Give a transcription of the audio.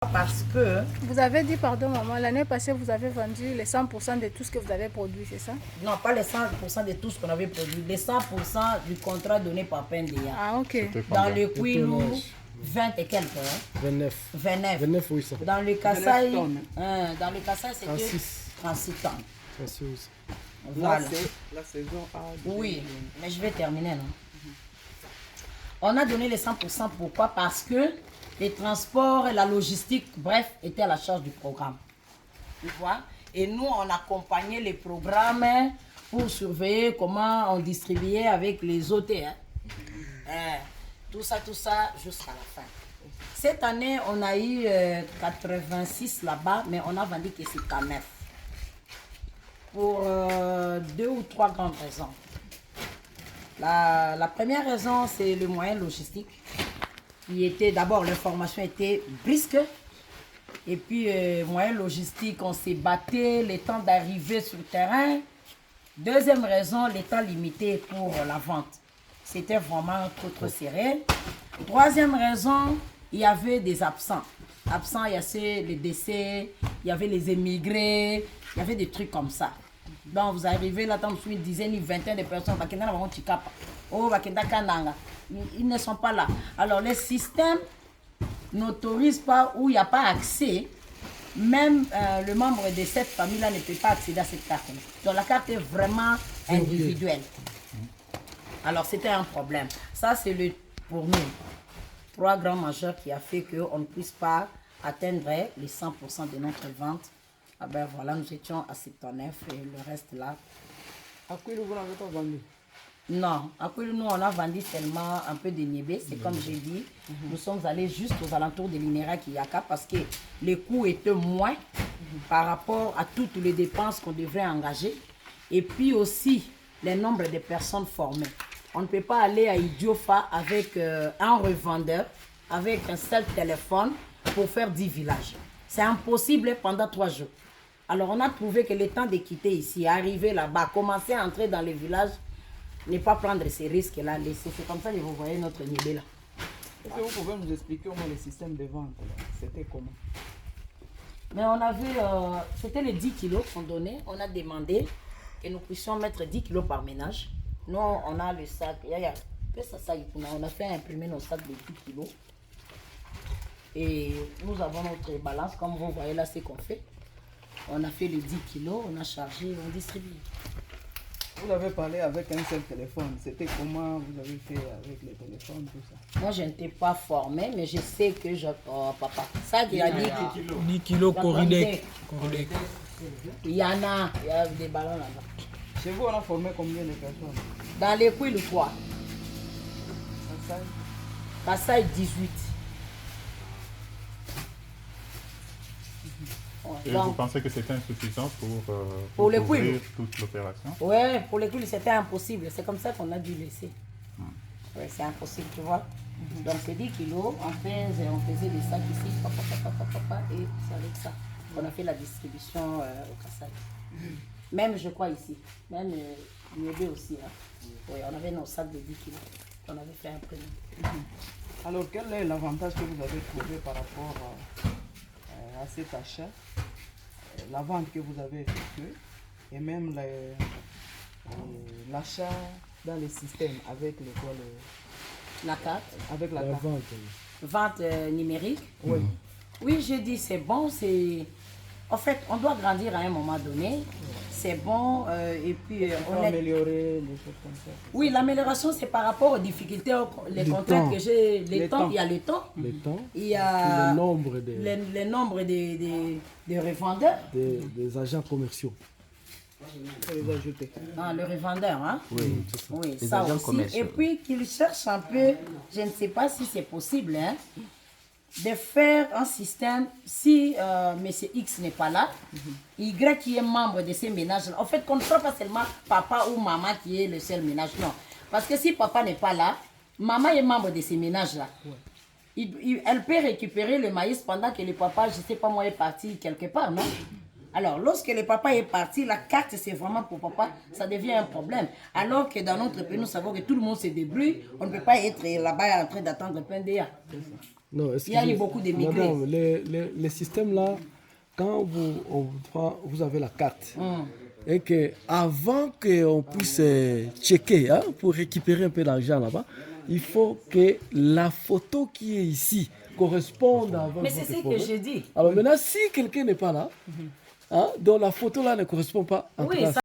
Parce que... Vous avez dit, pardon maman, l'année passée vous avez vendu les 100% de tout ce que vous avez produit, c'est ça? Non, pas les 100% de tout ce qu'on avait produit, les 100% du contrat donné par Pendia. Ah ok. Dans le Kouilou, 20 et quelques. Hein? 29. 29, oui, ça. Dans le Kassai, c'était 36 tonnes. 36. Voilà. La saison A. Oui, mais je vais terminer, non? On a donné les 100%, pourquoi? Parce que les transports et la logistique, bref, étaient à la charge du programme. Tu vois? Et nous, on accompagnait les programmes pour surveiller comment on distribuait avec les hôtels. Tout ça, jusqu'à la fin. Cette année, on a eu 86 là-bas, mais on a vendu que c'est 49. Pour 2 ou 3 grandes raisons. La première raison, c'est le moyen logistique. Qui était d'abord, l'information était brisque. Et puis, moyen logistique, on s'est battu, le temps d'arriver sur le terrain. Deuxième raison, les temps limités pour la vente. C'était vraiment trop serré. Troisième raison, il y avait des absents. Absents, il y avait les décès, il y avait les émigrés, il y avait des trucs comme ça. Donc, vous arrivez là, dans une dizaine, une vingtaine de personnes, ils ne sont pas là. Alors, les systèmes n'autorisent pas où il n'y a pas accès. Même le membre de cette famille-là ne peut pas accéder à cette carte. Donc, la carte est vraiment individuelle. Alors, c'était un problème. Ça, c'est pour nous, 3 grands majeurs qui a fait qu'on ne puisse pas atteindre les 100% de notre vente. Ah ben voilà, nous étions à 79 et le reste là. À quoi vous n'avez pas vendu? Non, à quoi nous on a vendu seulement un peu de niébé. C'est comme j'ai dit, nous sommes allés juste aux alentours de l'INERA Kiyaka parce que les coûts étaient moins par rapport à toutes les dépenses qu'on devrait engager. Et puis aussi, le nombre de personnes formées. On ne peut pas aller à Idiofa avec un revendeur, avec un seul téléphone pour faire 10 villages. C'est impossible pendant 3 jours. Alors on a trouvé que le temps de quitter ici, arriver là-bas, commencer à entrer dans les villages, ne pas prendre ces risques-là, laisser. C'est comme ça que vous voyez notre niveau là. Est-ce que vous pouvez nous expliquer au moins le système de vente? C'était comment? Mais on avait, c'était les 10 kilos qu'on donnait. On a demandé que nous puissions mettre 10 kilos par ménage. Nous, on a le sac. On a fait imprimer nos sacs de 10 kilos. Et nous avons notre balance, comme vous voyez là, c'est qu'on fait. On a fait les 10 kilos, on a chargé, on distribue. Vous avez parlé avec un seul téléphone. C'était comment vous avez fait avec les téléphones, tout ça? Moi, je n'étais pas formée, mais je sais que oh, papa, ça qui a dit 10 kilos Coridec. Il y en a, il y a des ballons là-bas. Chez vous, on a formé combien de personnes? Dans les couilles, le 3. Kassai, 18. Et Donc, vous pensez que c'était insuffisant pour les couvrir couilles toute l'opération? Oui, pour les couilles, c'était impossible. C'est comme ça qu'on a dû laisser. Ouais, c'est impossible, tu vois. Donc, c'est 10 kilos. On faisait des sacs ici, et c'est avec ça qu'on a fait la distribution au Kassai. Même, je crois, ici. Même Niébé aussi. Hein. Ouais, on avait nos sacs de 10 kilos qu'on avait fait imprimer. Alors, quel est l'avantage que vous avez trouvé par rapport à cet achat, la vente que vous avez effectuée et même l'achat dans le système avec La carte. avec la carte. Vente numérique. Oui. Oui, je dis c'est bon, c'est... En fait, on doit grandir à un moment donné. C'est bon, et puis... On peut améliorer les choses comme ça. Oui, l'amélioration, c'est par rapport aux difficultés, les contraintes que j'ai. Il y a le temps. Il y a le nombre le nombre de revendeurs. des agents commerciaux. Les ajouter. Ah, le revendeur, hein? Oui, c'est ça. Oui, Les ça agents aussi. commerciaux. Et puis qu'ils cherchent un peu, je ne sais pas si c'est possible, hein, de faire un système, si M. X n'est pas là, Y qui est membre de ces ménages-là. En fait, qu'on ne soit pas seulement papa ou maman qui est le seul ménage, non. Parce que si papa n'est pas là, maman est membre de ces ménages-là. Elle peut récupérer le maïs pendant que le papa, je ne sais pas moi, est parti quelque part, non? Alors, lorsque le papa est parti, la carte, c'est vraiment pour papa, ça devient un problème. Alors que dans notre pays, nous savons que tout le monde se débrouille, on ne peut pas être là-bas en train d'attendre plein d'IA. Non, Il y a eu beaucoup d'émigrés. Madame, les systèmes là, quand vous avez la carte, et que avant qu'on puisse checker pour récupérer un peu d'argent là-bas, il faut que la photo qui est ici corresponde à votre Mais c'est ce que projet. j'ai dit. Alors maintenant, si quelqu'un n'est pas là, donc la photo là ne correspond pas, en tout Oui, cas,